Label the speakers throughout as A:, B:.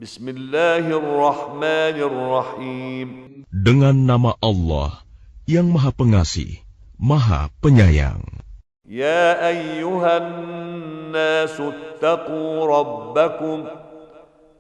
A: Bismillahirrahmanirrahim.
B: Dengan nama Allah yang Maha Pengasih, Maha Penyayang.
A: Ya ayyuhan nasu attaqu rabbakum.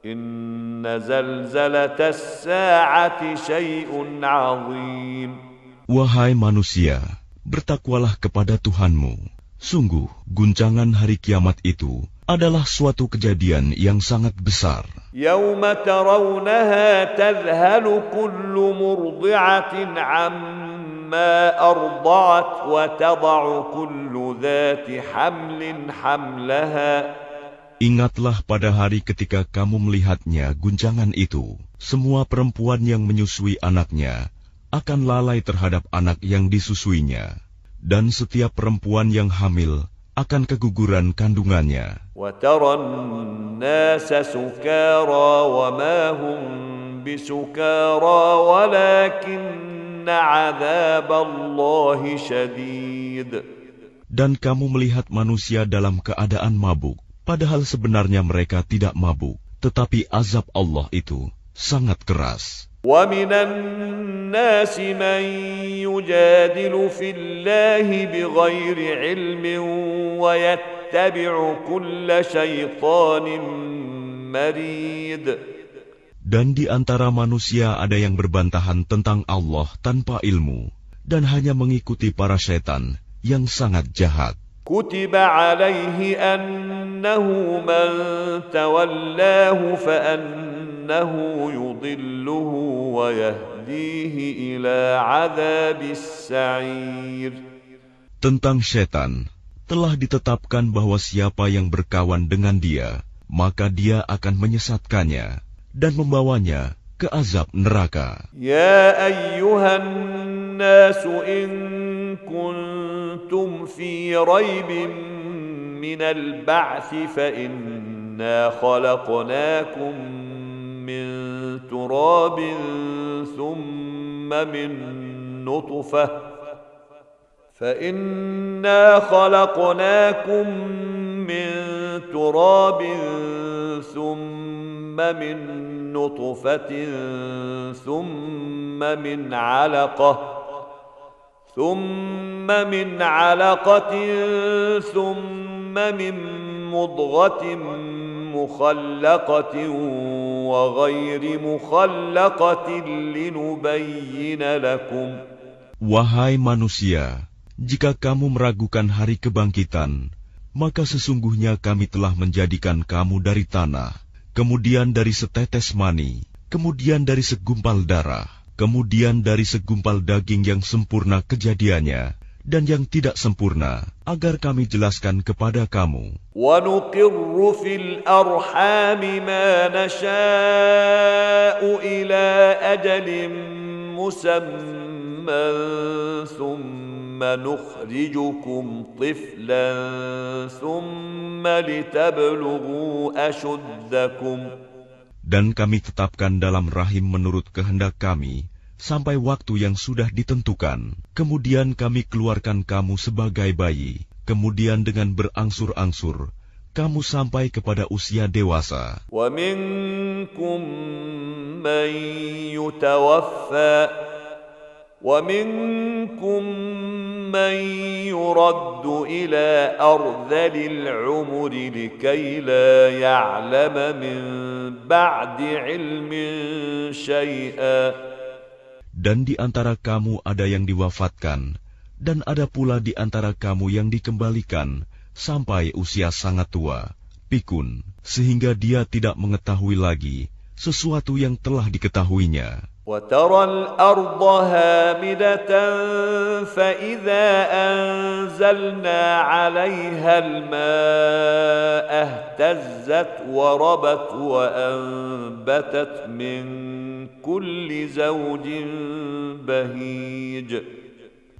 A: Inna zalzalatas sa'ati syai'un 'azim.
B: Wahai manusia, bertakwalah kepada Tuhanmu. Sungguh, guncangan hari kiamat itu adalah suatu kejadian yang sangat besar.
A: Yawma tarawnaha tadhhalu kullu murdi'atin 'amma arda'at wa tada'u kullu dhati hamlin hamlaha.
B: Ingatlah pada hari ketika kamu melihatnya guncangan itu, semua perempuan yang menyusui anaknya akan lalai terhadap anak yang disusuinya, dan setiap perempuan yang hamil akan keguguran kandungannya.
A: وَتَرَى النَّاسَ سُكَارَى وَمَا هُمْ بِسُكَارَى وَلَكِنَّ عَذَابَ اللَّهِ شَدِيدٌ.
B: Dan kamu melihat manusia dalam keadaan mabuk, padahal sebenarnya mereka tidak mabuk, tetapi azab Allah itu sangat keras.
A: وَمِنَ النَّاسِ مَن يُجَادِلُ فِي اللَّهِ بِغَيْرِ عِلْمٍ وَيَتَّبِعُ كُلَّ شَيْطَانٍ مَّرِيدٍ.
B: Dan di antara manusia ada yang berbantahan tentang Allah tanpa ilmu, dan hanya mengikuti para syaitan yang sangat jahat.
A: كُتِبَ عَلَيْهِ أَنَّهُ مَن تَوَلَّاهُ فَأَنَّهُ يُضِلُّهُ وَيَهْدِيهِ إِلَى عَذَابِ السَّعِيرِ.
B: Tentang syaitan, telah ditetapkan bahwa siapa yang berkawan dengan dia, maka dia akan menyesatkannya dan membawanya ke azab neraka.
A: يا أيها الناس إن كنتم في ريب من البعث فإنا خلقناكم من تراب ثم من نطفة ثم من نطفة ثم من علقة ثم من مضغة مخلقة وغير مخلقة لنبين لكم.
B: Wahai manusia, jika kamu meragukan hari kebangkitan, maka sesungguhnya kami telah menjadikan kamu dari tanah, kemudian dari setetes mani, kemudian dari segumpal darah, kemudian dari segumpal daging yang sempurna kejadiannya dan yang tidak sempurna, agar kami jelaskan kepada kamu.
A: وَنُقِرُّ فِي الْأَرْحَامِ مَا نَشَاءُ إِلَى أَجَلٍ مُّسَمًّى ثُمَّ نُخْرِجُكُمْ طِفْلًا ثُمَّ لِتَبْلُغُوا أَشُدَّكُمْ.
B: Dan kami tetapkan dalam rahim menurut kehendak kami, sampai waktu yang sudah ditentukan. Kemudian kami keluarkan kamu sebagai bayi. Kemudian dengan berangsur-angsur, kamu sampai kepada usia dewasa.
A: وَمِنكُم مَّن يُتَوَفَّى وَمِنكُم مَّن يُرَدُّ إِلَى أَرْذَلِ الْعُمُرِ لِكَيْ لَا يَعْلَمَ مِن بَعْدِ عِلْمٍ شَيْئًا.
B: Dan di antara kamu ada yang diwafatkan, dan ada pula di antara kamu yang dikembalikan sampai usia sangat tua, pikun, sehingga dia tidak mengetahui lagi sesuatu yang telah diketahuinya.
A: وَتَرَى الْأَرْضَ هَامِدَةً فَإِذَا أَنزَلْنَا عَلَيْهَا الْمَاءَ اهْتَزَّتْ وَرَبَتْ وَأَنبَتَتْ مِن كُلِّ زَوْجٍ بَهِيجٍ.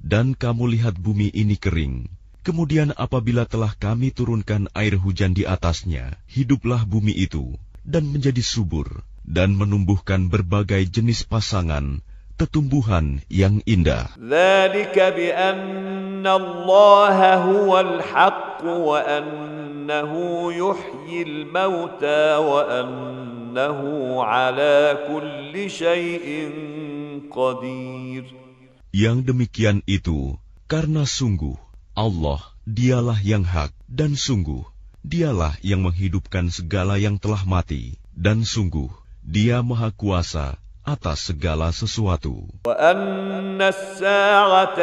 B: Dan kamu lihat bumi ini kering. Kemudian apabila telah kami turunkan air hujan di atasnya, hiduplah bumi itu dan menjadi subur dan menumbuhkan berbagai jenis pasangan, tetumbuhan yang indah.
A: ذَلِكَ بِأَنَّ اللَّهَ هُوَ الْحَقُّ وَأَنَّهُ يُحْيِي الْمَوْتَى وَأَنَّهُ إنه على كل شيء قدير.
B: Yang demikian itu karena sungguh Allah dialah yang hak, dan sungguh dialah yang menghidupkan segala yang telah mati, dan sungguh Dia Maha Kuasa atas segala sesuatu.
A: وأن الساعة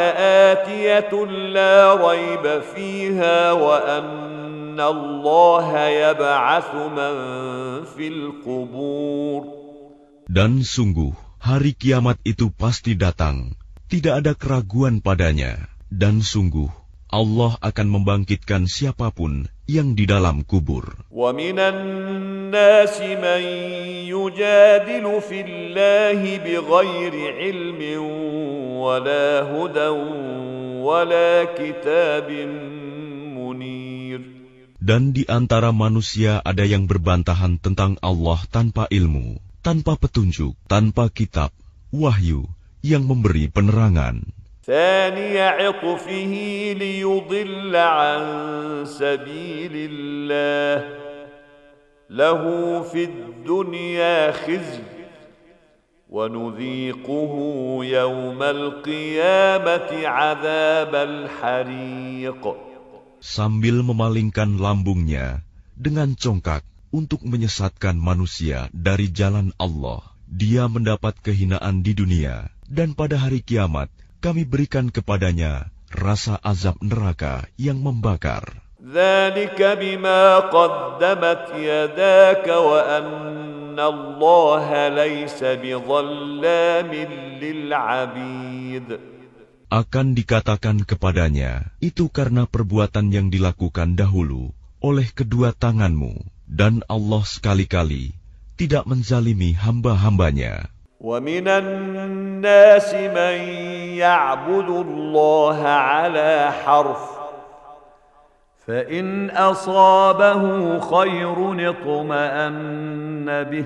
A: آتية لا ريب فيها وأن الله يبعث من في القبور.
B: Dan sungguh hari kiamat itu pasti datang, tidak ada keraguan padanya, dan sungguh Allah akan membangkitkan siapapun yang di dalam kubur.
A: وَمِنَ النَّاسِ مَن يُجَادِلُ فِي اللَّهِ بِغَيْرِ عِلْمٍ وَلَا هُدًى وَلَا كِتَابٍ مُنِيرٍ.
B: Dan di antara manusia ada yang berbantahan tentang Allah tanpa ilmu, tanpa petunjuk, tanpa kitab, wahyu yang memberi penerangan.
A: ثاني عطفه ليضل عن سبيل الله له في الدنيا خزي ونذيقه يوم القيامة عذاب الحريق.
B: Sambil memalingkan lambungnya dengan congkak untuk menyesatkan manusia dari jalan Allah, dia mendapat kehinaan di dunia, dan pada hari kiamat kami berikan kepadanya rasa azab neraka yang membakar.
A: ذلك بما قدمت يداك وأن الله ليس بظلام للعبيد.
B: Akan dikatakan kepadanya, itu karena perbuatan yang dilakukan dahulu oleh kedua tanganmu, dan Allah sekali-kali tidak menzalimi hamba-hambanya.
A: وَمِنَ النَّاسِ مَن يَعْبُدُ اللَّهَ عَلَى حَرْفٍ فَإِنْ أَصَابَهُ خَيْرٌ اطْمَأَنَّ بِهِ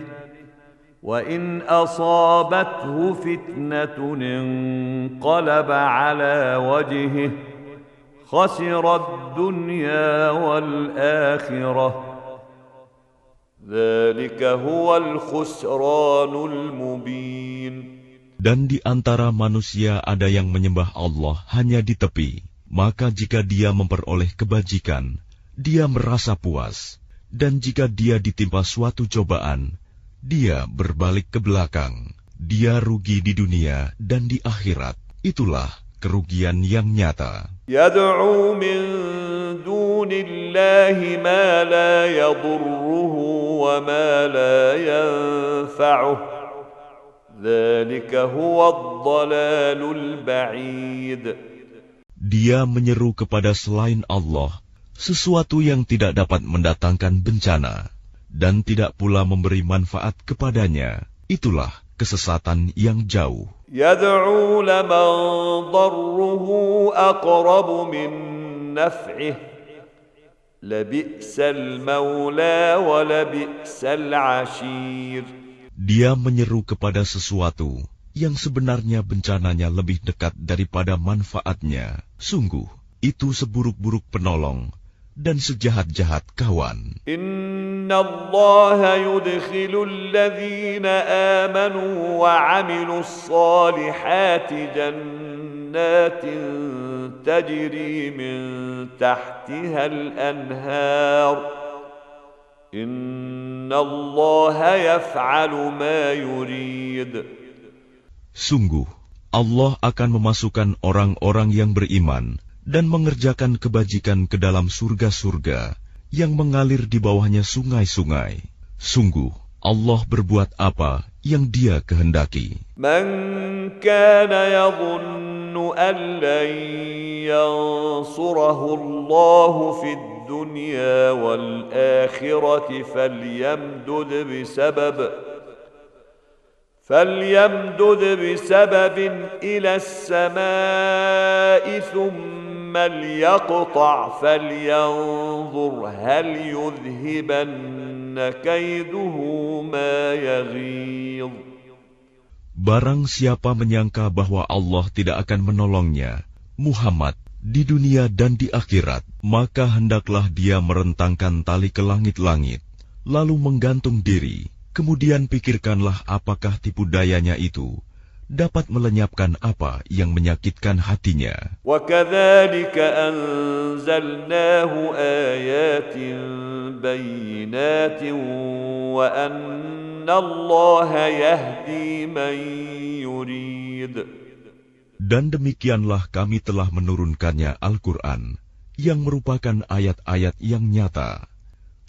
A: وَإِنْ أَصَابَتْهُ فِتْنَةٌ انقَلَبَ عَلَى وَجْهِهِ خَسِرَ الدُّنْيَا وَالْآخِرَةَ ذلك هو الخسران المبين.
B: Dan di antara manusia ada yang menyembah Allah hanya di tepi, maka jika dia memperoleh kebajikan, dia merasa puas, dan jika dia ditimpa suatu cobaan, dia berbalik ke belakang. Dia rugi di dunia dan di akhirat. Itulah kerugian yang nyata.
A: يدعو من دون الله ما لا يضره وما لا ينفعه ذلك هو الضلال البعيد.
B: Dia menyeru kepada selain Allah sesuatu yang tidak dapat mendatangkan bencana dan tidak pula memberi manfaat kepadanya. Itulah kesesatan yang jauh.
A: يدعو لمن ضره أقرب من نفعه لبئس المولى ولبئس العشير.
B: Dia menyeru kepada sesuatu yang sebenarnya bencananya lebih dekat daripada manfaatnya. Sungguh, itu seburuk-buruk penolong dan sejahat-jahat kawan.
A: Inna Allah yudkhilu alladhina amanu wa 'amilus salihati jannatin tajri min tahtiha al-anhar. Inna Allah yaf'alu ma yurid.
B: Sungguh, Allah akan memasukkan orang-orang yang beriman dan mengerjakan kebajikan ke dalam surga-surga yang mengalir di bawahnya sungai-sungai. Sungguh, Allah berbuat apa yang Dia kehendaki.
A: Man kana yadhunnu an lan yansurahu Allah fid dunya wal akhirati فليمدد بسبب إلى السماء ثم ليقطع فلينظر هل يذهبن كيده ما يغيظ.
B: Barang siapa menyangka bahwa Allah tidak akan menolongnya, Muhammad, di dunia dan di akhirat, maka hendaklah dia merentangkan tali ke langit-langit, lalu menggantung diri, Kemudian pikirkanlah apakah tipu dayanya itu dapat melenyapkan apa yang menyakitkan hatinya.
A: وَكَذَلِكَ أَنزَلْنَاهُ آيَاتٍ بَيِّنَاتٍ وَأَنَّ اللَّهَ يَهْدِي مَن يُرِيدُ.
B: Dan demikianlah kami telah menurunkannya Al-Quran, yang merupakan ayat-ayat yang nyata.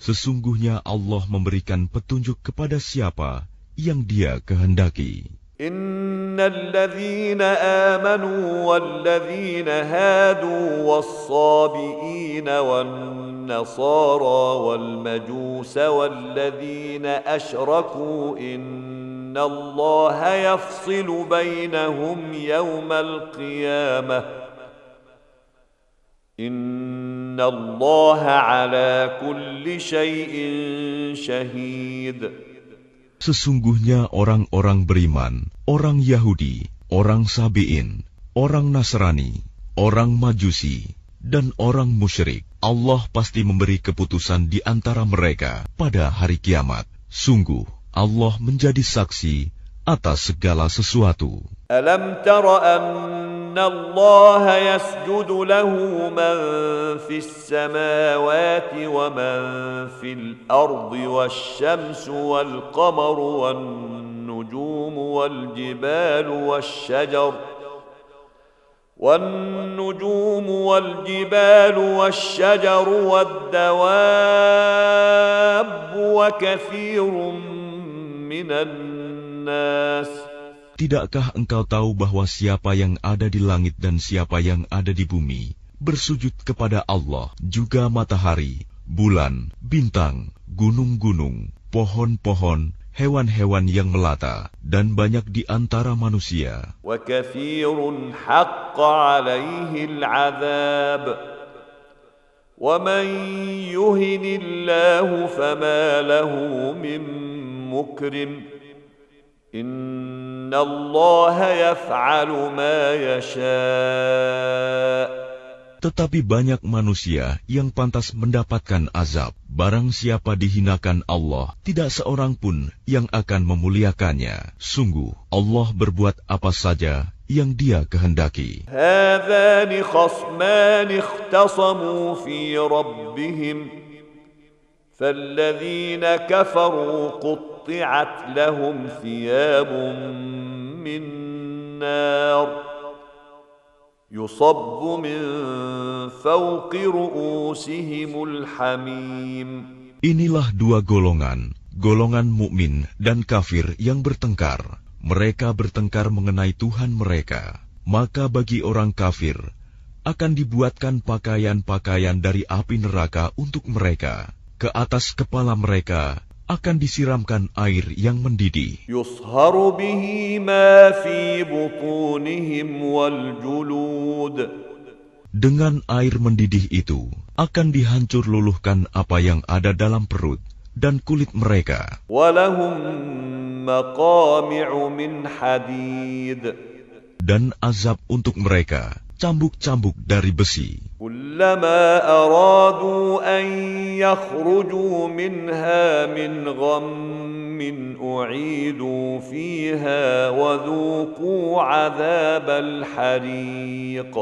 B: Sesungguhnya Allah memberikan petunjuk kepada siapa yang Dia kehendaki.
A: إن الذين آمنوا والذين هادوا والصابئين والنصارى والمجوس والذين أشركوا إن الله يفصل بينهم يوم القيامة إن الله على كل شيء شهيد.
B: Sesungguhnya orang-orang beriman, orang Yahudi, orang Sabi'in, orang Nasrani, orang Majusi, dan orang musyrik, Allah pasti memberi keputusan di antara mereka pada hari kiamat. Sungguh, Allah menjadi saksi atas segala sesuatu.
A: ألم تر أن الله يسجد له من في السماوات ومن في الأرض والشمس والقمر والنجوم والجبال والشجر والدواب وكثير من الناس.
B: Tidakkah engkau tahu bahwa siapa yang ada di langit dan siapa yang ada di bumi bersujud kepada Allah, juga matahari, bulan, bintang, gunung-gunung, pohon-pohon, hewan-hewan yang melata, dan banyak di antara manusia.
A: وَكَثِيرٌ حَقَّ عَلَيْهِ الْعَذَابُ وَمَنْ يُهِنِ اللَّهُ فَمَا لَهُ مِنْ مُكْرِمٍ إِنَّ اللَّهَ يَفْعَلُ مَا يَشَاءُ.
B: Tetapi banyak manusia yang pantas mendapatkan azab. Barang siapa dihinakan Allah, tidak seorang pun yang akan memuliakannya. Sungguh, Allah berbuat apa saja yang Dia kehendaki.
A: هَذَانِ خَصْمَانِ اخْتَصَمُوا فِي رَبِّهِمْ فَالَّذِينَ كَفَرُوا قُطِّعَتْ لَهُمْ ثِيَابٌ مِّن نَّارٍ يُصَبُّ مِن فَوْقِ رُءُوسِهِمُ الْحَمِيمُ.
B: Inilah dua golongan, golongan mukmin dan kafir yang bertengkar. Mereka bertengkar mengenai Tuhan mereka. Maka bagi orang kafir akan dibuatkan pakaian-pakaian dari api neraka untuk mereka. Ke atas kepala mereka akan disiramkan air yang mendidih.
A: يُصْهَرُ بِهِ مَا فِي بُطُونِهِمْ وَالْجُلُودُ.
B: Dengan air mendidih itu akan dihancur luluhkan apa yang ada dalam perut dan kulit mereka.
A: وَلَهُم مَّقَامِعُ مِنْ حَدِيدٍ.
B: Dan azab untuk mereka, cambuk-cambuk dari besi.
A: كُلَّمَا أَرَادُوا أَن يَخْرُجُوا مِنْهَا مِنْ غَمٍّ أُعِيدُوا فِيهَا وَذُوقُوا عَذَابَ الْحَرِيقِ.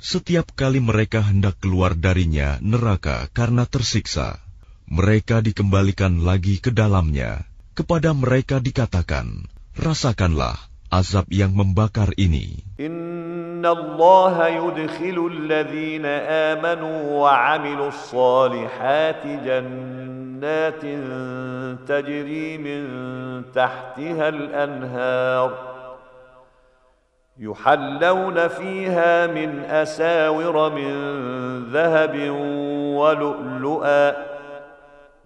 B: Setiap kali mereka hendak keluar darinya neraka karena tersiksa, mereka dikembalikan lagi ke dalamnya. Kepada mereka dikatakan, rasakanlah azab yang membakar ini.
A: إِنَّ اللَّهَ يُدْخِلُ الَّذِينَ آمَنُوا وَعَمِلُوا الصَّالِحَاتِ جَنَّاتٍ تَجْرِي مِنْ تَحْتِهَا الْأَنْهَارُ يُحَلَّوْنَ فِيهَا مِنْ أَسَاوِرَ مِنْ ذَهَبٍ وَلُؤْلُؤًا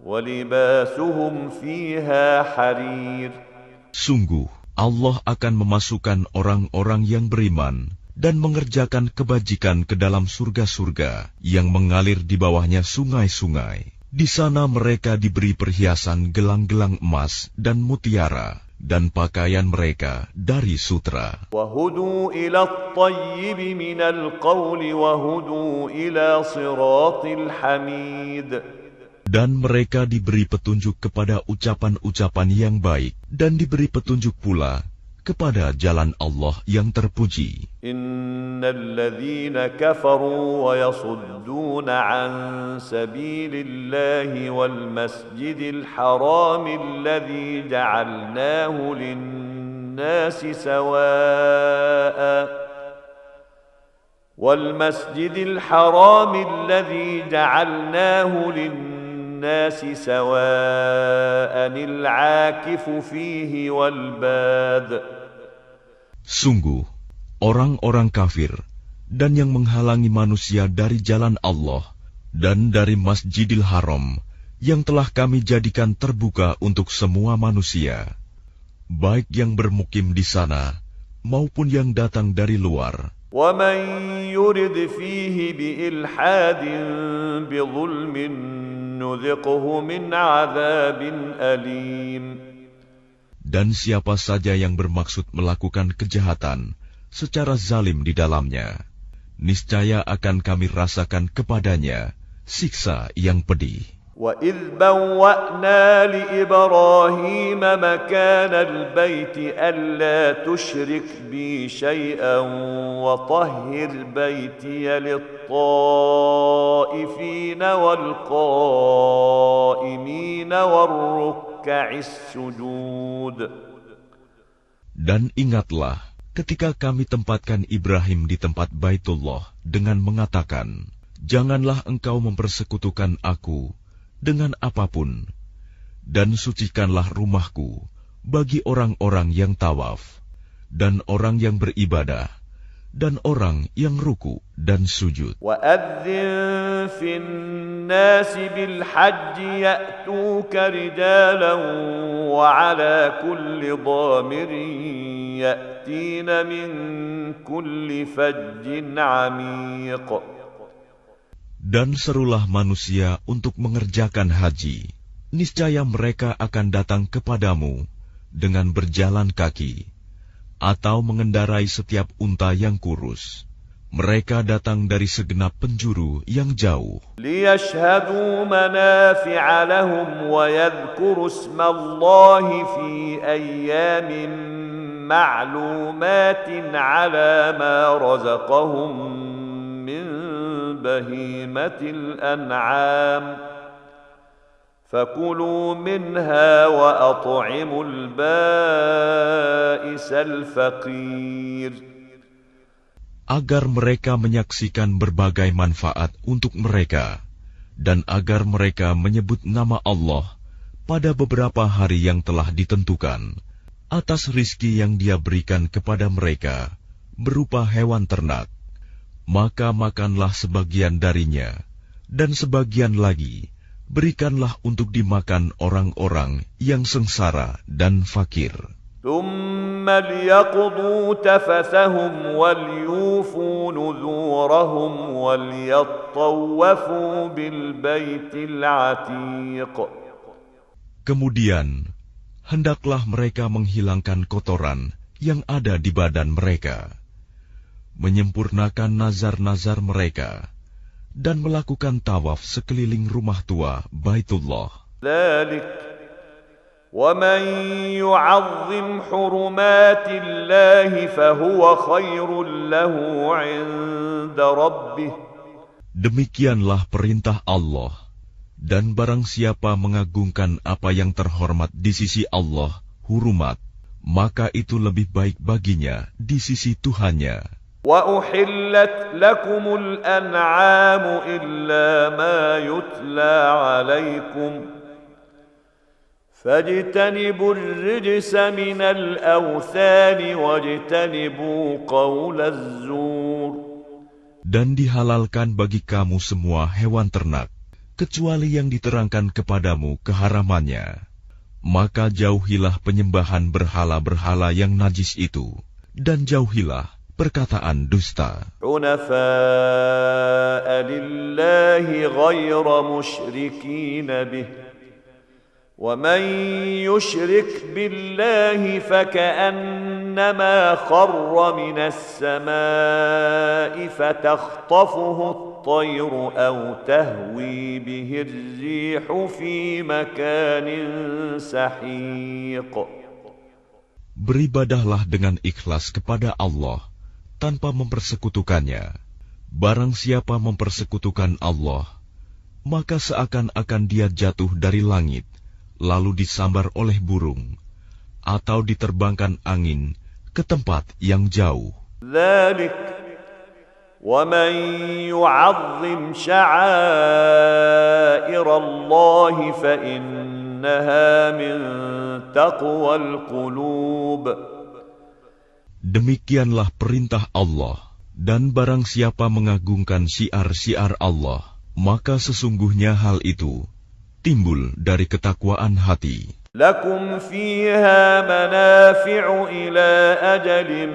A: وَلِبَاسُهُمْ فِيهَا حَرِيرٌ.
B: Sungguh, Allah akan memasukkan orang-orang yang beriman dan mengerjakan kebajikan ke dalam surga-surga yang mengalir di bawahnya sungai-sungai. Di sana mereka diberi perhiasan gelang-gelang emas dan mutiara, dan pakaian mereka dari sutra.
A: وَهُدُوا إِلَى الطَّيِّبِ مِنَ الْقَوْلِ وَهُدُوا إِلَى صِرَاطِ الْحَمِيدِ.
B: Dan mereka diberi petunjuk kepada ucapan-ucapan yang baik, dan diberi petunjuk pula kepada jalan Allah yang terpuji.
A: Innal ladzina kafaru wa yasudduna an sabilillahi wal masjidil haram alladzi ja'alnahu lin-nasi sawaa'a والمسجد الحرام الذي جعلناه للناس سواء العاكف فيه والباد.
B: Sungguh, orang-orang kafir dan yang menghalangi manusia dari jalan Allah dan dari Masjidil Haram yang telah kami jadikan terbuka untuk semua manusia, baik yang bermukim di sana maupun yang datang dari luar.
A: وَمَنْ يُرِدْ فِيهِ بِإِلْحَادٍ بِظُلْمٍ نُذِقْهُ مِنْ عَذَابٍ أَلِيمٍ.
B: Dan siapa saja yang bermaksud melakukan kejahatan secara zalim di dalamnya, niscaya akan kami rasakan kepadanya siksa yang pedih.
A: وَإِذْ بَوَّأْنَا لِإِبْرَاهِيمَ مَكَانَ الْبَيْتِ أَلَّا تُشْرِكْ بِي شَيْئًا وَطَهِّرْ بَيْتِيَ لِلطَّائِفِينَ وَالْقَائِمِينَ وَالرُّكَّعِ السُّجُودِ.
B: Dan ingatlah ketika kami tempatkan Ibrahim di tempat Baitullah dengan mengatakan, janganlah engkau mempersekutukan aku dengan apapun, dan sucikanlah rumahku bagi orang-orang yang tawaf, dan orang yang beribadah, dan orang yang ruku dan sujud.
A: وَأَذِّن فِي النَّاسِ بِالْحَجِّ يَأْتُوكَ رِجَالًا وَعَلَى كُلِّ ضَامِرٍ يَأْتِينَ مِنْ كُلِّ فَجٍّ عَمِيقٍ.
B: Dan serulah manusia untuk mengerjakan haji, niscaya mereka akan datang kepadamu dengan berjalan kaki, atau mengendarai setiap unta yang kurus. Mereka datang dari segenap penjuru yang jauh.
A: لِيَشْهَدُوا مَنَافِعَ لَهُمْ وَيَذْكُرُوا اسْمَ اللَّهِ فِي أَيَّامٍ مَّعْلُومَاتٍ عَلَى مَا رَزَقَهُم مِّن بهيمة الأنعام فكلوا منها وأطعموا البائس الفقير.
B: Agar mereka menyaksikan berbagai manfaat untuk mereka, dan agar mereka menyebut nama Allah pada beberapa hari yang telah ditentukan, atas rizki yang Dia berikan kepada mereka, berupa hewan ternak. Maka makanlah sebagian darinya, dan sebagian lagi berikanlah untuk dimakan orang-orang yang sengsara dan fakir.
A: ثُمَّ لْيَقْضُوا تَفَثَهُمْ وَلْيُوفُوا نُذُورَهُمْ وَلْيَطَّوَّفُوا بِالْبَيْتِ الْعَتِيقِ.
B: Kemudian, hendaklah mereka menghilangkan kotoran yang ada di badan mereka, menyempurnakan nazar-nazar mereka, dan melakukan tawaf sekeliling rumah tua Baitullah.
A: ذَلِكَ وَمَنْ يُعَظِّمْ حُرُمَاتِ اللَّهِ فَهُوَ خَيْرٌ لَهُ عِنْدَ رَبِّهِ.
B: Demikianlah perintah Allah, dan barang siapa mengagungkan apa yang terhormat di sisi Allah, hurumat, maka itu lebih baik baginya di sisi Tuhannya.
A: وَأُحِلَّتْ لَكُمُ الْأَنْعَامُ إِلَّا مَا يُتْلَى عَلَيْكُمْ فَاجْتَنِبُوا الرِّجْسَ مِنَ الْأَوْثَانِ وَاجْتَنِبُوا قَوْلَ الزُّورِ.
B: Dan dihalalkan bagi kamu semua hewan ternak, kecuali yang diterangkan kepadamu keharamannya. Maka jauhilah penyembahan berhala-berhala yang najis itu, dan jauhilah perkataan dusta.
A: حُنَفَاءَ لِلَّهِ غَيْرَ مُشْرِكِينَ بِهِ وَمَنْ يُشْرِكْ بِاللَّهِ فَكَأَنَّمَا خَرَّ مِنَ السَّمَاءِ فَتَخْطَفُهُ الطير أو تهوي به الريح في مكان سحيق.
B: Beribadahlah dengan ikhlas kepada Allah tanpa mempersekutukannya. Barang siapa mempersekutukan Allah, maka seakan-akan dia jatuh dari langit, lalu disambar oleh burung, atau diterbangkan angin ke tempat yang jauh.
A: ذلك ومن يعظم شعائر الله فإنها من تقوى القلوب.
B: Demikianlah perintah Allah, dan barang siapa mengagungkan syiar-syiar Allah, maka sesungguhnya hal itu timbul dari ketakwaan hati.
A: لكم فيها منافع إلى أجل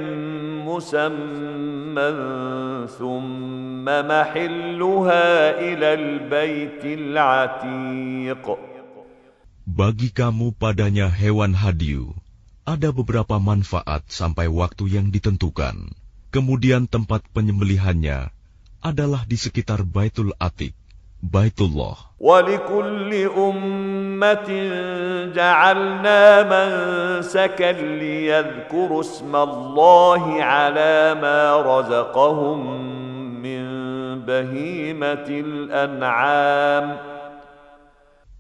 A: مسمى ثم محلها إلى البيت العتيق.
B: Bagi kamu padanya hewan hadiu, ada beberapa manfaat sampai waktu yang ditentukan. Kemudian tempat penyembelihannya adalah di sekitar Baitul Atiq, Baitullah.
A: وَلِكُلِّ أُمَّةٍ جَعَلْنَا مَنسَكًا لِيَذْكُرُوا اسْمَ اللَّهِ عَلَى مَا رَزَقَهُم مِّن بَهِيمَةِ الْأَنْعَامِ.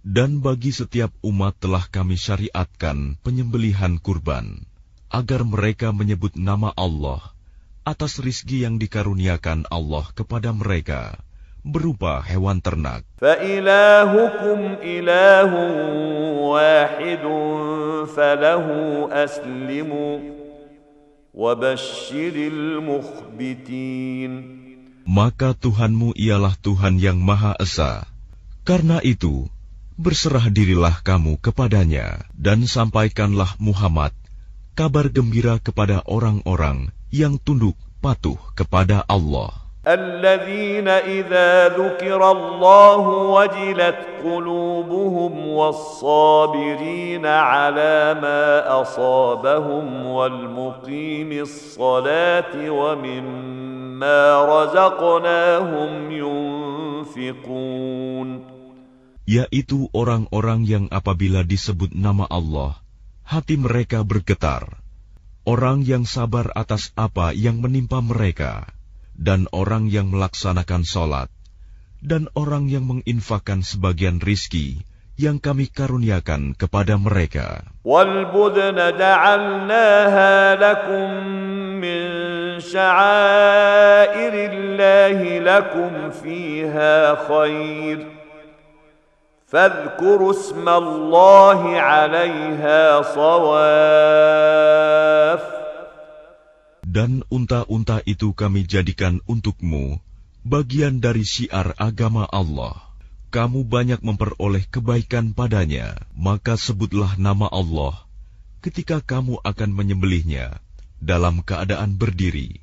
B: Dan bagi setiap umat telah kami syariatkan penyembelihan kurban, agar mereka menyebut nama Allah atas rizki yang dikaruniakan Allah kepada mereka, berupa hewan ternak.
A: فَإِلَٰهُكُمْ إِلَٰهٌ وَاحِدٌ فَلَهُ أَسْلِمُوا وَبَشِّرِ الْمُخْبِتِينَ.
B: Maka Tuhanmu ialah Tuhan yang Maha Esa. Karena itu, berserah dirilah kamu kepadanya, dan sampaikanlah Muhammad kabar gembira kepada orang-orang yang tunduk patuh kepada Allah.
A: الذين إذا ذكر الله وجلت قلوبهم والصابرين على ما أصابهم والمقيم الصلاة ومما رزقناهم ينفقون.
B: Yaitu orang-orang yang apabila disebut nama Allah, hati mereka bergetar. Orang yang sabar atas apa yang menimpa mereka, dan orang yang melaksanakan sholat, dan orang yang menginfakkan sebagian rizki yang kami karuniakan kepada mereka.
A: وَالْبُدْنَ جَعَلْنَاهَا لَكُم مِّن شَعَائِرِ اللَّهِ لَكُمْ فِيهَا خَيْرٌ فَاذْكُرُوا اسْمَ اللَّهِ عَلَيْهَا صَوَافَّ.
B: Dan unta-unta itu kami jadikan untukmu bagian dari syiar agama Allah. Kamu banyak memperoleh kebaikan padanya, maka sebutlah nama Allah ketika kamu akan menyembelihnya dalam keadaan berdiri,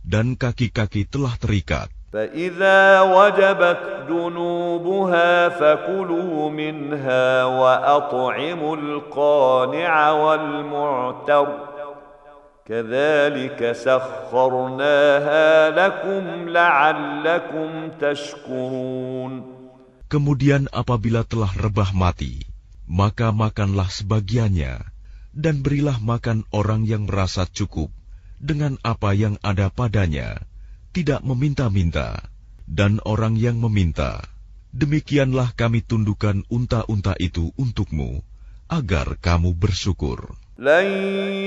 B: dan kaki-kaki telah terikat.
A: فَإِذَا وَجَبَتْ جُنُوبُهَا فَكُلُوا مِنْهَا وَأَطْعِمُوا الْقَانِعَ وَالْمُعْتَرَّ كَذَلِكَ سَخَّرْنَاهَا لَكُمْ لَعَلَّكُمْ تَشْكُرُونَ.
B: Kemudian apabila telah rebah mati, maka makanlah sebagiannya, dan berilah makan orang yang merasa cukup dengan apa yang ada padanya, tidak meminta-minta, dan orang yang meminta. Demikianlah kami tundukkan unta-unta itu untukmu, agar kamu bersyukur.
A: لن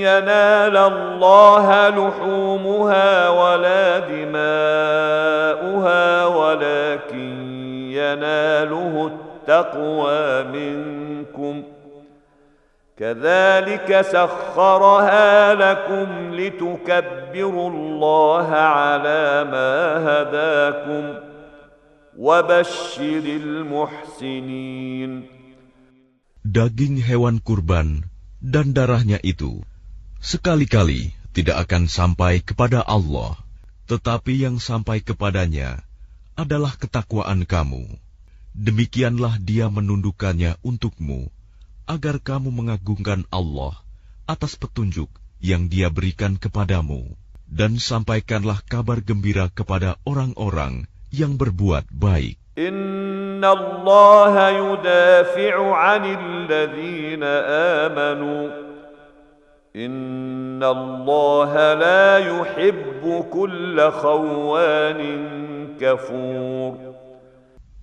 A: ينال الله لحومها ولا دماؤها ولكن يناله التقوى منكم كذلك سخرها لكم لتكبروا الله على ما هداكم وبشر المحسنين.
B: Daging hewan kurban dan darahnya itu sekali-kali tidak akan sampai kepada Allah, tetapi yang sampai kepadanya adalah ketakwaan kamu. Demikianlah Dia menundukkannya untukmu, agar kamu mengagungkan Allah atas petunjuk yang Dia berikan kepadamu, dan sampaikanlah kabar gembira kepada orang-orang yang berbuat baik.
A: Inna Allah yudafi'u 'anil ladzina amanu. Inna Allah la yuhibbu kulla khawanin kafur.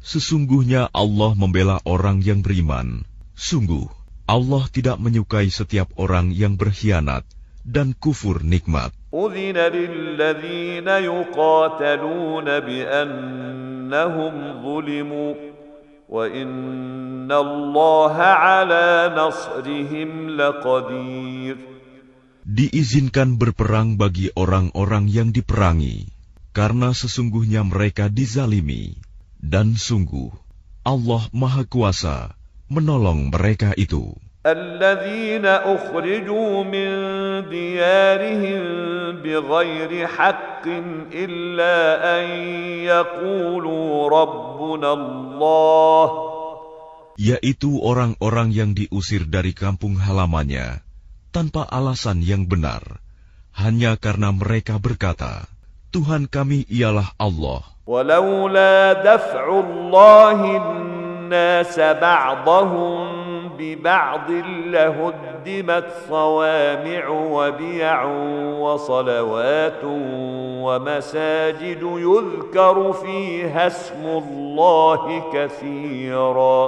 B: Sesungguhnya Allah membela orang yang beriman. Sungguh, Allah tidak menyukai setiap orang yang berkhianat dan kufur nikmat.
A: أذن للذين يقاتلون بأنهم ظلموا وإن الله على نصرهم لقدير.
B: Diizinkan berperang bagi orang-orang yang diperangi, karena sesungguhnya mereka dizalimi, dan sungguh Allah Maha Kuasa menolong mereka itu.
A: الذين أخرجوا من ديارهم بغير حق إلا أن يقولوا ربنا الله.
B: Yaitu orang-orang yang diusir dari kampung halamannya tanpa alasan yang benar, hanya karena mereka berkata, Tuhan kami ialah Allah.
A: ولولا دفع الله الناس بعضهم ببعض لهدمت صوامع وبيع وصلوات ومساجد يذكر فيها اسم الله كثيرا.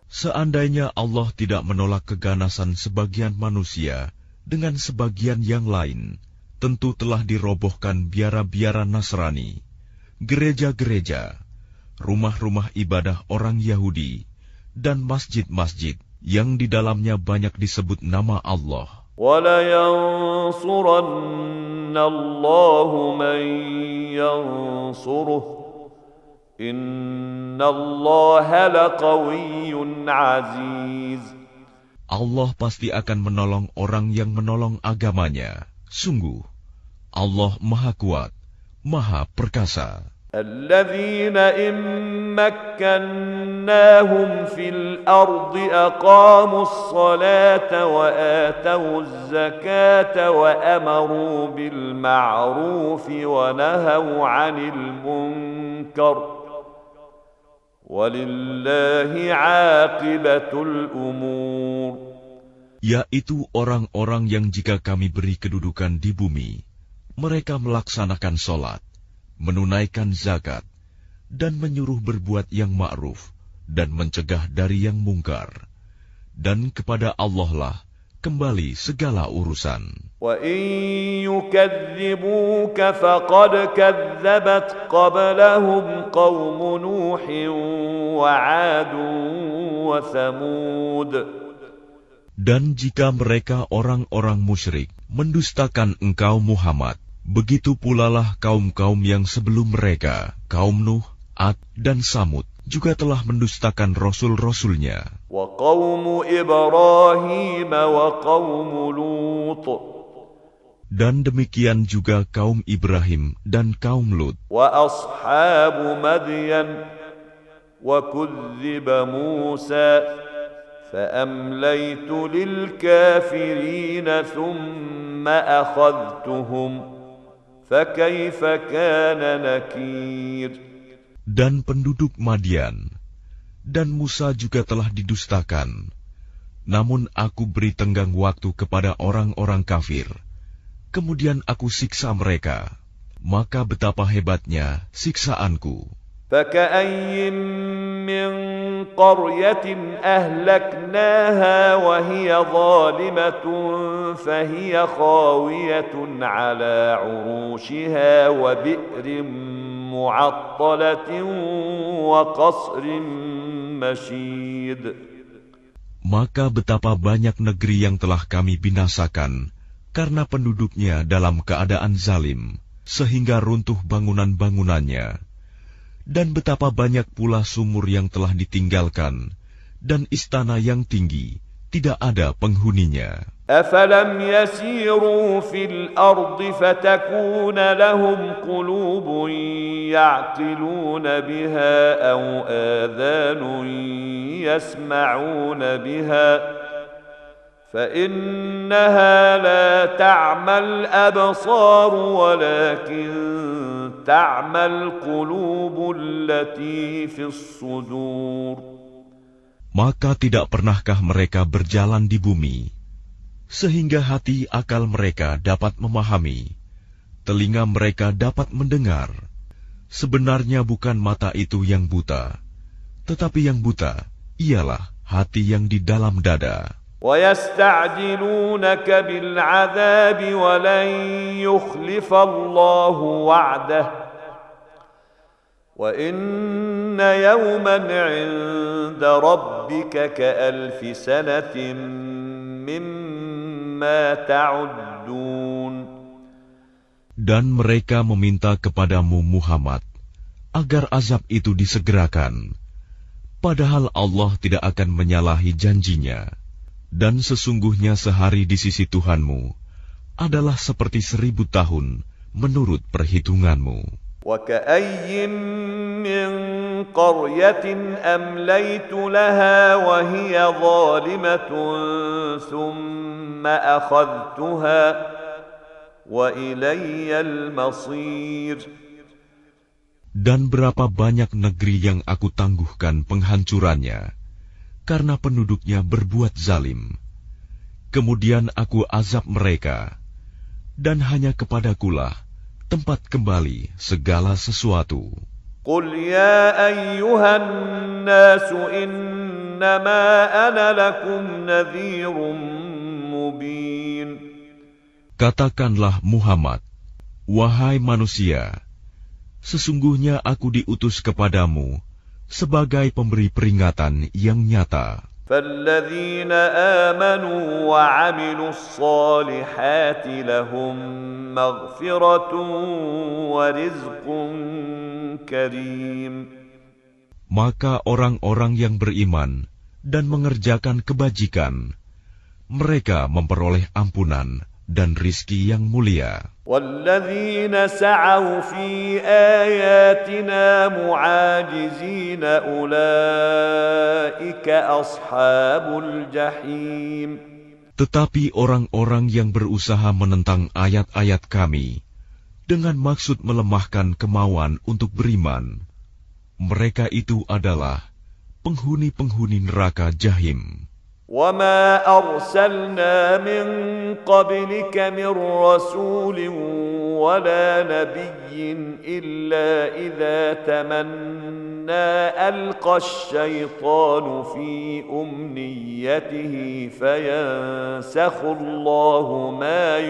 B: Seandainya Allah tidak menolak keganasan sebagian manusia dengan sebagian yang lain, tentu telah dirobohkan biara-biara Nasrani, gereja-gereja, rumah-rumah ibadah orang Yahudi, dan masjid-masjid yang di dalamnya banyak disebut nama Allah.
A: وَلَيَنْصُرَنَّ اللَّهُ مَنْ يَنْصُرُهُ إِنَّ اللَّهَ لَقَوِيٌّ عَزِيزٌ.
B: Allah pasti akan menolong orang yang menolong agamanya. Sungguh, Allah Maha Kuat, Maha Perkasa.
A: الذين إن مكناهم في الأرض أقاموا الصلاة وآتوا الزكاة وأمروا بالمعروف ونهوا عن المنكر ولله عاقبة الأمور.
B: Yaitu orang-orang yang jika kami beri kedudukan di bumi, mereka melaksanakan sholat, menunaikan zakat, dan menyuruh berbuat yang ma'ruf, dan mencegah dari yang mungkar. Dan kepada Allah lah kembali segala urusan.
A: وَإِن يُكَذِّبُوكَ فَقَدْ كَذَّبَتْ قَبْلَهُمْ قَوْمُ نُوحٍ وَعَادٌ وَثَمُودَ.
B: Dan jika mereka orang-orang musyrik mendustakan engkau Muhammad, begitu pula lah kaum-kaum yang sebelum mereka, kaum Nuh, Ad, dan Samud, juga telah mendustakan rasul-rasulnya.
A: وَقَوْمُ إِبْرَاهِيمَ وَقَوْمُ لُوطٍ.
B: Dan demikian juga kaum Ibrahim dan kaum Lut.
A: وَأَصْحَابُ مَدْيَنَ وَكُذِّبَ مُوسَى فَأَمْلَيْتُ لِلْكَافِرِينَ ثُمَّ أَخَذْتُهُمْ فَكَيْفَ كَانَ نَكِيرٌ.
B: Dan penduduk Madian dan Musa juga telah didustakan. Namun aku beri tenggang waktu kepada orang-orang kafir. Kemudian aku siksa mereka. Maka betapa hebatnya siksaanku.
A: فَكَأَيٍّ مِّن قَرْيَةٍ أَهْلَكْنَاهَا وَهِيَ ظَالِمَةٌ فَهِيَ خَاوِيَةٌ عَلَى عُرُوشِهَا وَبِئْرٍ مُّعَطَّلَةٍ وَقَصْرٍ مَّشِيدٍ.
B: Maka betapa banyak negeri yang telah kami binasakan karena penduduknya dalam keadaan zalim, sehingga runtuh bangunan-bangunannya. Dan betapa banyak pula sumur yang telah ditinggalkan, dan istana yang tinggi, tidak ada penghuninya.
A: أَفَلَمْ يَسِيرُوا فِي الْأَرْضِ فَتَكُونَ لَهُمْ قُلُوبٌ يَعْقِلُونَ بِهَا أَوْ آذَانٌ يَسْمَعُونَ بِهَا فإنها لا تعمى الأبصار ولكن تعمى القلوب التي في الصدور.
B: Maka tidak pernahkah mereka berjalan di bumi, sehingga hati akal mereka dapat memahami, telinga mereka dapat mendengar. Sebenarnya bukan mata itu yang buta, tetapi yang buta ialah hati yang di dalam dada.
A: وَيَسْتَعْجِلُونَكَ بِالْعَذَابِ وَلَنْ يُخْلِفَ اللَّهُ وَعْدَهُ وَإِنَّ يَوْمًا عِندَ رَبِّكَ كَأَلْفِ سَنَةٍ مِّمَّا تَعُدُّونَ.
B: Dan mereka meminta kepadamu Muhammad agar azab itu disegerakan, padahal Allah tidak akan menyalahi janjinya. Dan sesungguhnya sehari di sisi Tuhanmu adalah seperti 1000 tahun menurut perhitunganmu.
A: وَكَأَيٍّ مِّن قَرْيَةٍ أَمْلَيْتُ لَهَا وَهِيَ ظَالِمَةٌ ثُمَّ أَخَذْتُهَا وَإِلَيَّ الْمَصِيرُ.
B: Dan berapa banyak negeri yang aku tangguhkan penghancurannya, karena penduduknya berbuat zalim. Kemudian aku azab mereka, dan hanya kepadakulah tempat kembali segala sesuatu.
A: قُلْ يَا أَيُّهَا النَّاسُ إِنَّمَا أَنَا لَكُمْ نَذِيرٌ مُّبِينٌ.
B: Katakanlah Muhammad, wahai manusia, sesungguhnya aku diutus kepadamu sebagai pemberi peringatan yang nyata.
A: فَالَّذِينَ آمَنُوا وَعَمِلُوا الصَّالِحَاتِ لَهُم مَّغْفِرَةٌ وَرِزْقٌ كَرِيمٌ.
B: Maka orang-orang yang beriman dan mengerjakan kebajikan, mereka memperoleh ampunan dan rizki yang mulia.
A: وَالَّذِينَ سَعَوْا فِي آيَاتِنَا مُعَاجِزِينَ أُولَئِكَ أَصْحَابُ الْجَحِيمِ.
B: Tetapi orang-orang yang berusaha menentang ayat-ayat kami dengan maksud melemahkan kemauan untuk beriman, mereka itu adalah penghuni-penghuni neraka Jahim.
A: وَمَا أَرْسَلْنَا مِن قَبْلِكَ مِن رَّسُولٍ وَلَا نَبِيٍّ إِلَّا إِذَا تَمَنَّىٰ أَلْقَى الشَّيْطَانُ فِي أُمْنِيَّتِهِ فَيَنسَخُ اللَّهُ مَا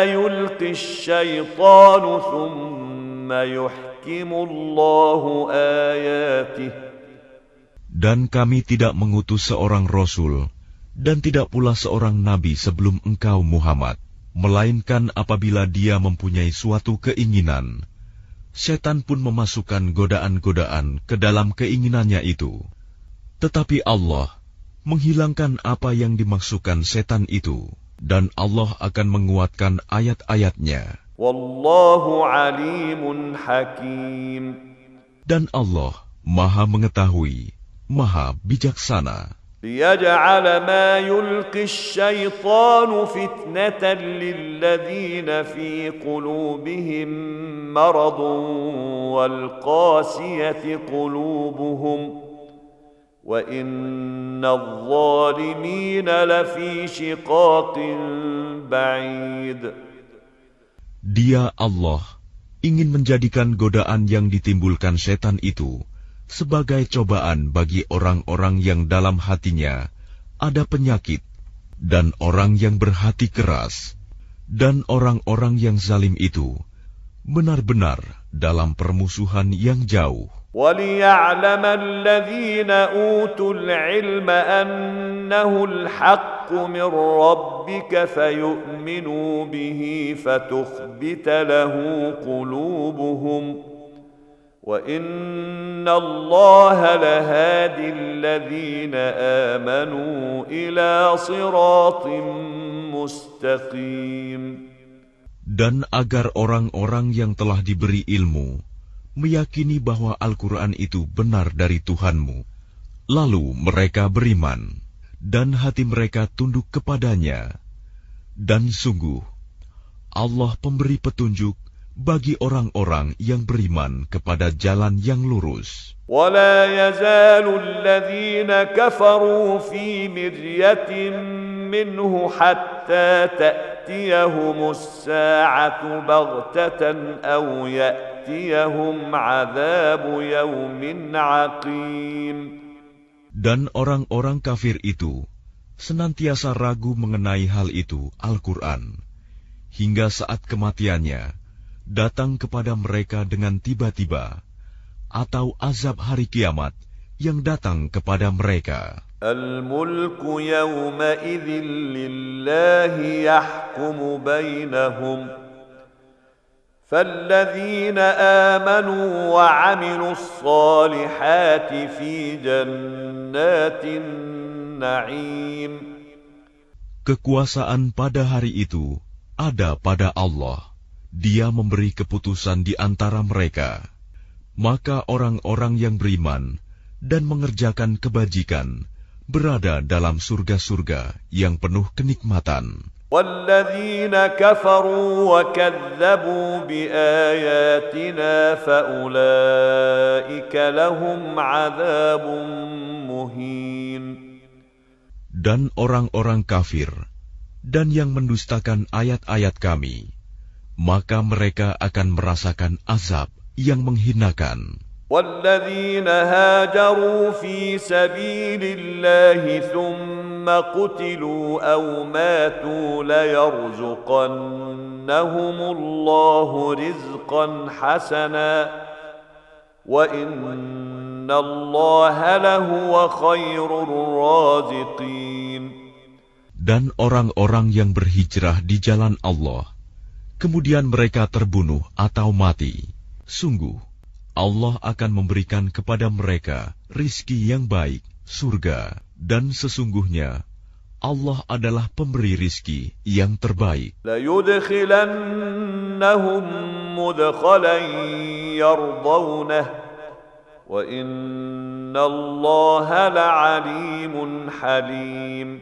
A: يُلْقِي الشَّيْطَانُ ثُمَّ يُحْكِمُ اللَّهُ آيَاتِهِ.
B: Dan kami tidak mengutus seorang Rasul dan tidak pula seorang Nabi sebelum engkau Muhammad, melainkan apabila dia mempunyai suatu keinginan, setan pun memasukkan godaan-godaan ke dalam keinginannya itu. Tetapi Allah menghilangkan apa yang dimaksudkan setan itu, dan Allah akan menguatkan ayat-ayatnya.
A: Wallahu alimun hakim.
B: Dan Allah Maha mengetahui, Maha bijaksana.
A: لِيَجْعَلَ مَا يُلْقِي الشَّيْطَانُ فِتْنَةً لِلَّذِينَ فِي قُلُوبِهِم مَّرَضٌ وَالْقَاسِيَةِ قُلُوبُهُمْ وَإِنَّ الظَّالِمِينَ لَفِي شِقَاقٍ بَعِيدٍ.
B: Dia Allah ingin menjadikan godaan yang ditimbulkan setan itu sebagai cobaan bagi orang-orang yang dalam hatinya ada penyakit, dan orang yang berhati keras, dan orang-orang yang zalim itu benar-benar dalam permusuhan yang jauh.
A: وَلِيَعْلَمَ الَّذِينَ أُوتُوا الْعِلْمَ أَنَّهُ الْحَقُّ مِنْ رَبِّكَ فَيُؤْمِنُوا بِهِ فَتُخْبِتَ لَهُ قُلُوبُهُمْ وَإِنَّ اللَّهَ لَهَادِ الَّذِينَ آمَنُوا إِلَى صِرَاطٍ مُسْتَقِيمٍ.
B: Dan agar orang-orang yang telah diberi ilmu meyakini bahwa Al-Quran itu benar dari Tuhanmu. Lalu mereka beriman, dan hati mereka tunduk kepadanya. Dan sungguh, Allah pemberi petunjuk bagi orang-orang yang beriman kepada jalan yang lurus.
A: ولا يزال الذين كفروا في مرية منه حتى تأتيهم الساعة بغتة أو يأتيهم عذاب يوم عقيم.
B: Dan orang-orang kafir itu senantiasa ragu mengenai hal itu, Al-Quran, hingga saat kematiannya datang kepada mereka dengan tiba-tiba, atau azab hari kiamat yang datang kepada mereka.
A: Al-mulku yawma'idhin lillahi yahkumu bainahum. فالذين آمنوا وعملوا الصالحات في جنات النعيم.
B: Kekuasaan pada hari itu ada pada Allah. Dia memberi keputusan di antara mereka. Maka orang-orang yang beriman dan mengerjakan kebajikan berada dalam surga-surga yang penuh kenikmatan.
A: وَالَّذِينَ كَفَرُوا وَكَذَّبُوا بِآيَاتِنَا فَأُولَئِكَ لَهُمْ عَذَابٌ مُهِينٌ.
B: Dan orang-orang kafir dan yang mendustakan ayat-ayat kami, maka mereka akan merasakan azab yang menghinakan.
A: وَالَّذِينَ هَاجَرُوا فِي سَبِيلِ اللَّهِ ثُمَّ قُتِلُوا أَوْ مَاتُوا لَيَرْزُقَنَّهُمُ اللَّهُ رِزْقًا حَسَنًا وَإِنَّ اللَّهَ لَهُوَ خَيْرُ الرَّازِقِينَ.
B: Dan orang-orang yang berhijrah di jalan Allah, kemudian mereka terbunuh atau mati, sungguh Allah akan memberikan kepada mereka rizki yang baik, surga, dan sesungguhnya Allah adalah pemberi rizki yang terbaik.
A: لَيُدْخِلَنَّهُمْ مُدْخَلًا يَرْضَوْنَهُ وَإِنَّ اللَّهَ لَعَلِيمٌ حَلِيمٌ.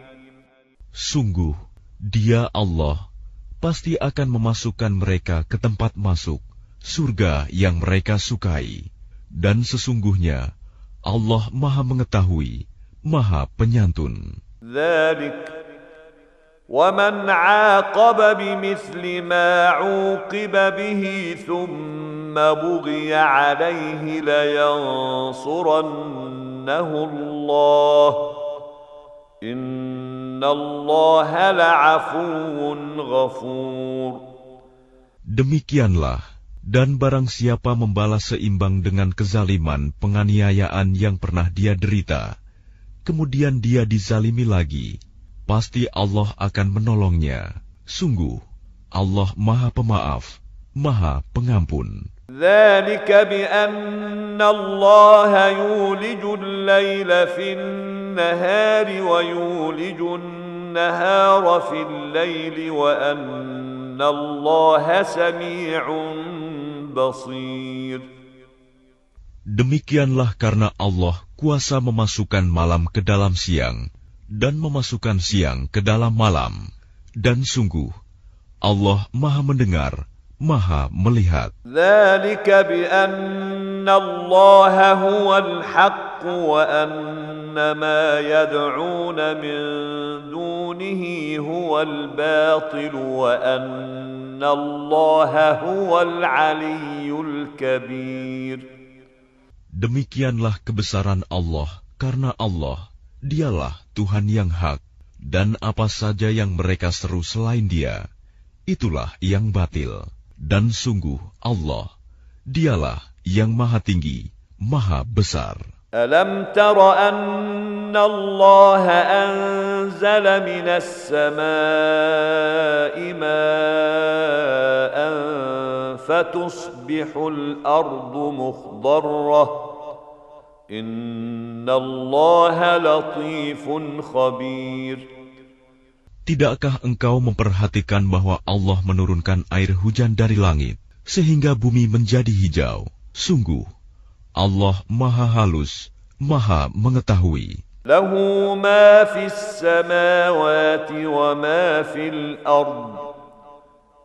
B: Sungguh, Dia Allah pasti akan memasukkan mereka ke tempat masuk surga yang mereka sukai, dan sesungguhnya Allah Maha Mengetahui, Maha Penyantun.
A: ذَلِكَ وَمَنْ عَاقَبَ بِمِثْلِ مَا عُوقِبَ بِهِ ثُمَّ بُغِيَ عَلَيْهِ لَيَنصُرَنَّهُ اللَّهُ إِنَّ اللَّهَ لَعَفُوٌّ غَفُورٌ.
B: Demikianlah, dan barang siapa membalas seimbang dengan kezaliman penganiayaan yang pernah dia derita, kemudian dia dizalimi lagi, pasti Allah akan menolongnya. Sungguh, Allah Maha Pemaaf, Maha Pengampun.
A: ذَلِكَ بِأَنَّ اللَّهَ يُولِجُ اللَّيْلَ فِي النَّهَارِ وَيُولِجُ النَّهَارَ فِي اللَّيْلِ وَأَنَّ اللَّهَ سَمِيعٌ بَصِيرٌ.
B: Demikianlah karena Allah kuasa memasukkan malam ke dalam siang dan memasukkan siang ke dalam malam, dan sungguh Allah Maha Mendengar, Maha Melihat.
A: ذَلِكَ بِأَنَّ اللَّهَ هُوَ الْحَقُّ وَأَنَّ مَا يَدْعُونَ مِن دُونِهِ هُوَ الْبَاطِلُ وَأَنَّ اللَّهَ هُوَ الْعَلِيُّ الْكَبِيرُ.
B: Demikianlah kebesaran Allah, karena Allah, Dialah Tuhan yang hak, dan apa saja yang mereka seru selain Dia, itulah yang batil. Dan sungguh Allah, Dialah yang Maha Tinggi, Maha Besar.
A: أَلَمْ تَرَ أَنَّ اللَّهَ أَنزَلَ مِنَ السَّمَاءِ مَاءً فَتُصْبِحُ الْأَرْضُ مُخْضَرَّةً إِنَّ اللَّهَ لَطِيفٌ خَبِيرٌ.
B: Tidakkah engkau memperhatikan bahwa Allah menurunkan air hujan dari langit, sehingga bumi menjadi hijau? Sungguh, Allah Maha Halus, Maha Mengetahui.
A: له ما في السماوات وما في الأرض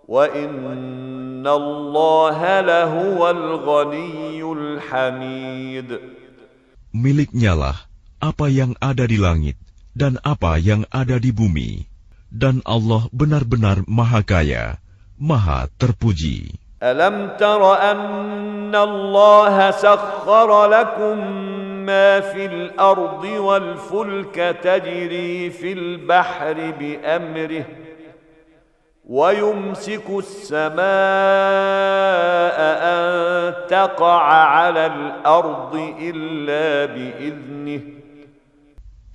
A: وإن الله لهو الغني الحميد.
B: Miliknyalah apa yang ada di langit dan apa yang ada di bumi, dan Allah benar-benar Maha Kaya, Maha Terpuji.
A: ألم تر أن الله سخر لكم ما في الأرض والفلك تجري في البحر بأمره ويمسك السماء أن تقع على الأرض إلا بإذنه.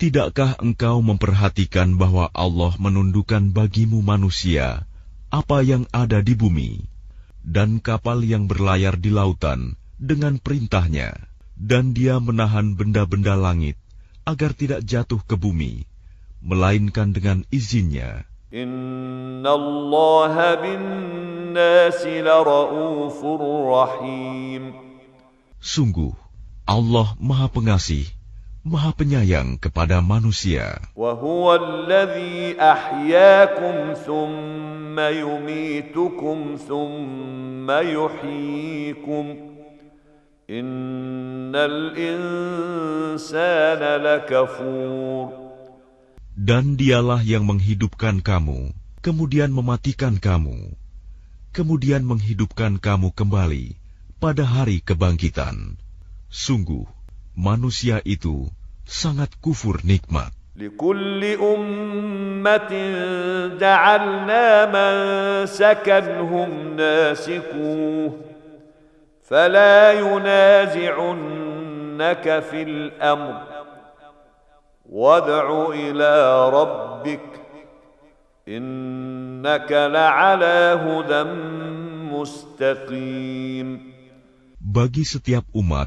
B: Tidakkah engkau memperhatikan bahwa Allah menundukkan bagimu manusia apa yang ada di bumi dan kapal yang berlayar di lautan dengan perintahnya, dan Dia menahan benda-benda langit agar tidak jatuh ke bumi, melainkan dengan izinnya.
A: Inna Allah bin nasi lara'ufur rahim.
B: Sungguh, Allah Maha Pengasih, Maha Penyayang kepada manusia.
A: Wa huwa alladhi ahyakum thumma yumitukum thumma yuhyikum. Innal insana lakafur.
B: Dan Dialah yang menghidupkan kamu, kemudian mematikan kamu, kemudian menghidupkan kamu kembali pada hari kebangkitan. Sungguh, manusia itu sangat kufur nikmat.
A: Likulli ummatin ja'alna man sakanhum nasikuh, fala yunazi'unnaka fil amr. وادع إلى ربك إنك لعلى هدى مستقيم.
B: Bagi setiap umat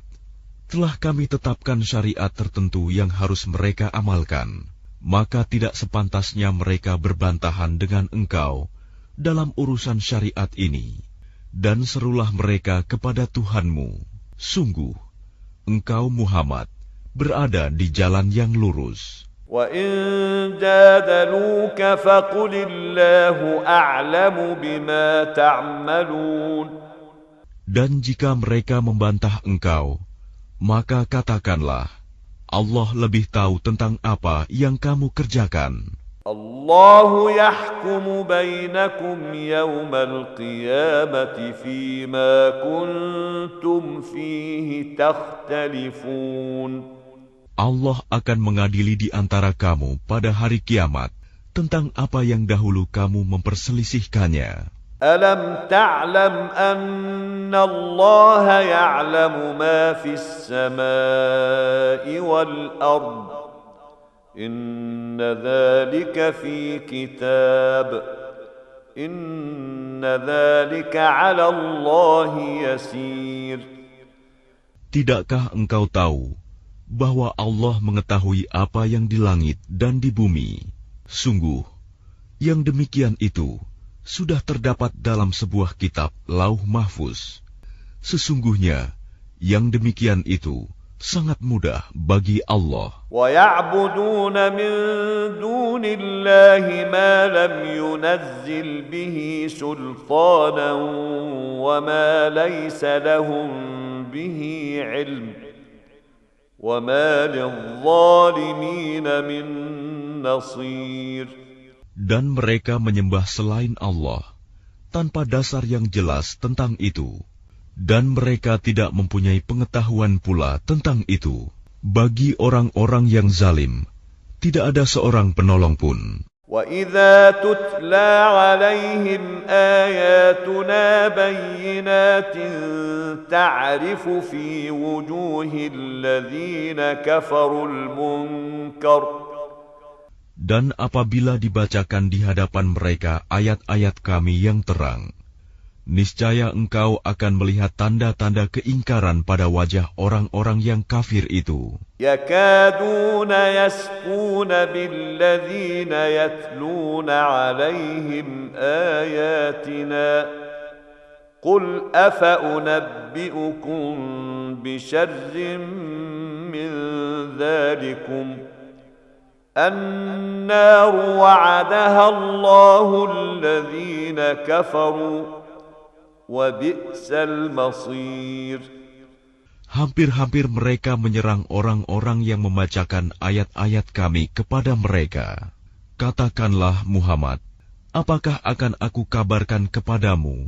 B: telah kami tetapkan syariat tertentu yang harus mereka amalkan, maka tidak sepantasnya mereka berbantahan dengan engkau dalam urusan syariat ini. Dan serulah mereka kepada Tuhanmu. Sungguh, engkau Muhammad berada di jalan yang lurus.
A: Wa in jadaluka faqulillahu a'lamu bima ta'malun.
B: Dan jika mereka membantah engkau, maka katakanlah, Allah lebih tahu tentang apa yang kamu kerjakan.
A: Allahu yahkumu bainakum yawmal qiyamati fima kuntum fihi takhtalifun.
B: Allah akan mengadili di antara kamu pada hari kiamat tentang apa yang dahulu kamu memperselisihkannya.
A: Alam ta'lam anna Allah ya'lamu ma fis samai wal ard. Inna dhalika fi kitab. Inna dhalika 'ala Allah yasir.
B: Tidakkah engkau tahu bahwa Allah mengetahui apa yang di langit dan di bumi? Sungguh, yang demikian itu sudah terdapat dalam sebuah kitab Lauh Mahfuz. Sesungguhnya, yang demikian itu sangat mudah bagi Allah.
A: وَيَعْبُدُونَ مِن دُونِ اللَّهِ مَا لَمْ يُنَزِّلْ بِهِ سُلْطَانًا وَمَا لَيْسَ لَهُم بِهِ عِلْمٌ وَمَا لِلظَّالِمِينَ مِن نَّصِيرٍ.
B: Dan mereka menyembah selain Allah tanpa dasar yang jelas tentang itu, dan mereka tidak mempunyai pengetahuan pula tentang itu. Bagi orang-orang yang zalim, tidak ada seorang penolong pun.
A: وَإِذَا تُتْلَى عَلَيْهِمْ آيَاتُنَا بَيِّنَاتٍ تَعْرِفُ فِي وُجُوهِ الَّذِينَ كَفَرُوا الْمُنكَرَ.
B: Dan apabila dibacakan di hadapan mereka ayat-ayat kami yang terang, niscaya engkau akan melihat tanda-tanda keingkaran pada wajah orang-orang yang kafir itu.
A: يَكَادُونَ يَسْطُونَ بِالَّذِينَ يَتْلُونَ عَلَيْهِمْ آيَاتِنَا قل أفأنبئكم بشر من ذلكم النار وعدها الله الذين كفروا وبئس المصير.
B: Hampir-hampir mereka menyerang orang-orang yang membacakan ayat-ayat kami kepada mereka. Katakanlah Muhammad, apakah akan aku kabarkan kepadamu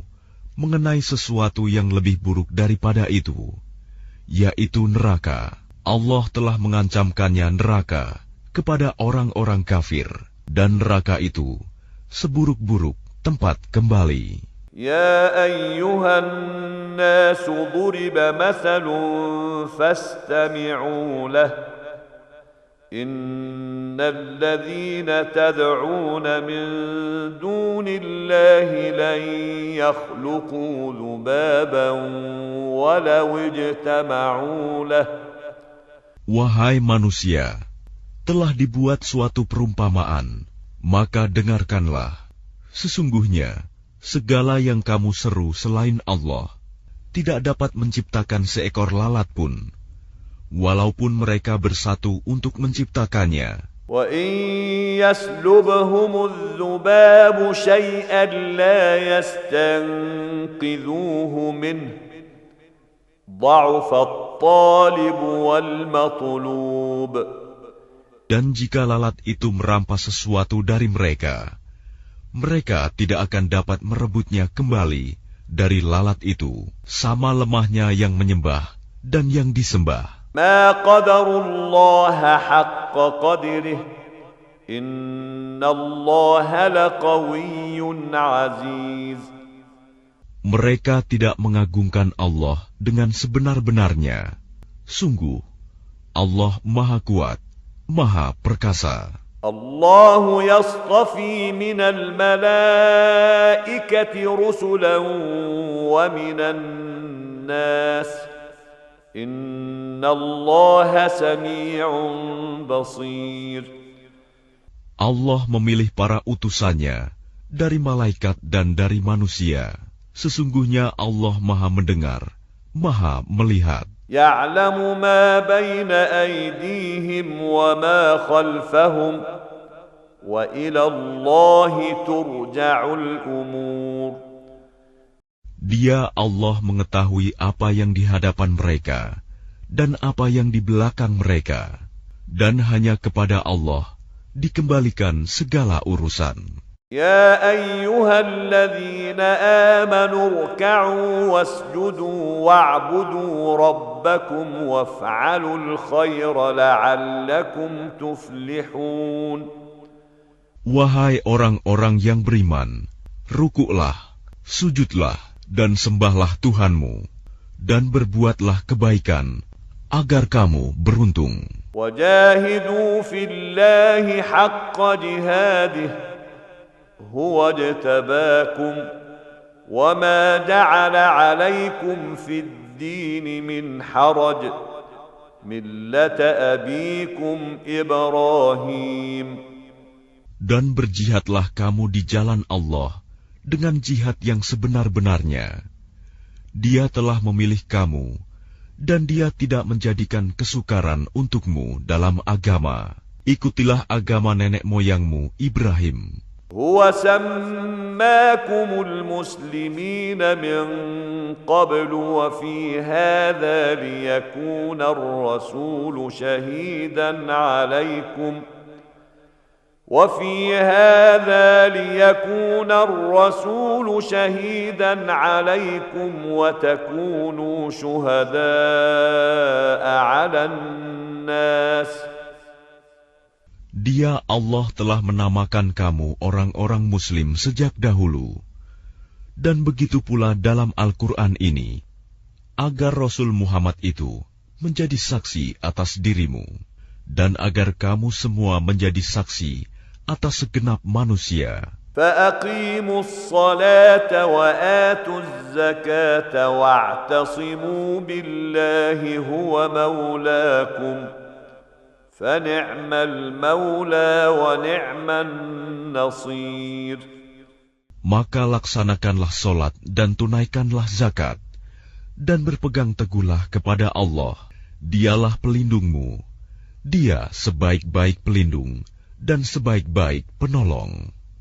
B: mengenai sesuatu yang lebih buruk daripada itu, yaitu neraka. Allah telah mengancamkannya neraka kepada orang-orang kafir, dan neraka itu seburuk-buruk tempat kembali.
A: يا أيها الناس ضرب مثل فاستمعوا له إن الذين تدعون من دون الله لن يخلقوا ذبابا ولو اجتمعوا له.
B: Wahai manusia, telah dibuat suatu perumpamaan, maka dengarkanlah. Sesungguhnya segala yang kamu seru selain Allah tidak dapat menciptakan seekor lalat pun, walaupun mereka bersatu untuk menciptakannya.
A: وَإِنْ يَسْلُبْهُمُ الذُّبَابُ شَيْئًا لَا يَسْتَنْقِذُوهُ مِنْهُ ضَعُفَ الطَّالِبُ وَالْمَطْلُوبُ.
B: Dan jika lalat itu merampas sesuatu dari mereka, mereka tidak akan dapat merebutnya kembali dari lalat itu, sama lemahnya yang menyembah dan yang disembah.
A: Ma qadarullaha haqqa qadrih, innallaha laqawiyyun aziz.
B: Mereka tidak mengagungkan Allah dengan sebenar-benarnya. Sungguh, Allah Maha Kuat, Maha Perkasa.
A: الله يصطفي من الملائكة رسلا ومن الناس إن الله سميع بصير.
B: Allah memilih para utusannya dari malaikat dan dari manusia. Sesungguhnya Allah Maha mendengar, Maha melihat.
A: يعلم ما بين أيديهم وما خلفهم وإلى الله ترجع الأمور.
B: Dia Allah mengetahui apa yang di hadapan mereka dan apa yang di belakang mereka, dan hanya kepada Allah dikembalikan segala urusan.
A: يا أيها الذين آمنوا اركعوا واسجدوا واعبدوا ربكم وافعلوا الخير لعلكم تفلحون.
B: Wahai orang-orang yang beriman, rukuklah, sujudlah, dan sembahlah Tuhanmu, dan berbuatlah kebaikan, agar kamu beruntung.
A: وجاهدوا في الله حق جهاده هو اجتباكم وما جعل عليكم في الدين من حرج ملة أبيكم إبراهيم.
B: Dan berjihadlah kamu di jalan Allah dengan jihad yang sebenar-benarnya. Dia telah memilih kamu, dan Dia tidak menjadikan kesukaran untukmu dalam agama. Ikutilah agama nenek moyangmu Ibrahim.
A: هو سماكم المسلمين من قبل وفي هذا ليكون الرسول شهيدا عليكم وتكونوا شهداء على الناس.
B: Dia Allah telah menamakan kamu orang-orang Muslim sejak dahulu. Dan begitu pula dalam Al-Quran ini, agar Rasul Muhammad itu menjadi saksi atas dirimu, dan agar kamu semua menjadi saksi atas segenap manusia.
A: فَأَقِيمُوا الصَّلَاةَ وَآتُوا الزَّكَاةَ وَاعْتَصِمُوا بِاللَّهِ هُوَ مَوْلَاكُمْ فَنِعْمَ الْمَوْلَى وَنِعْمَ النَّصِيرُ.
B: maka laksanakanlah solat dan tunaikanlah zakat, dan berpegang teguhlah kepada Allah. Dialah pelindungmu, Dia sebaik-baik pelindung dan sebaik-baik penolong.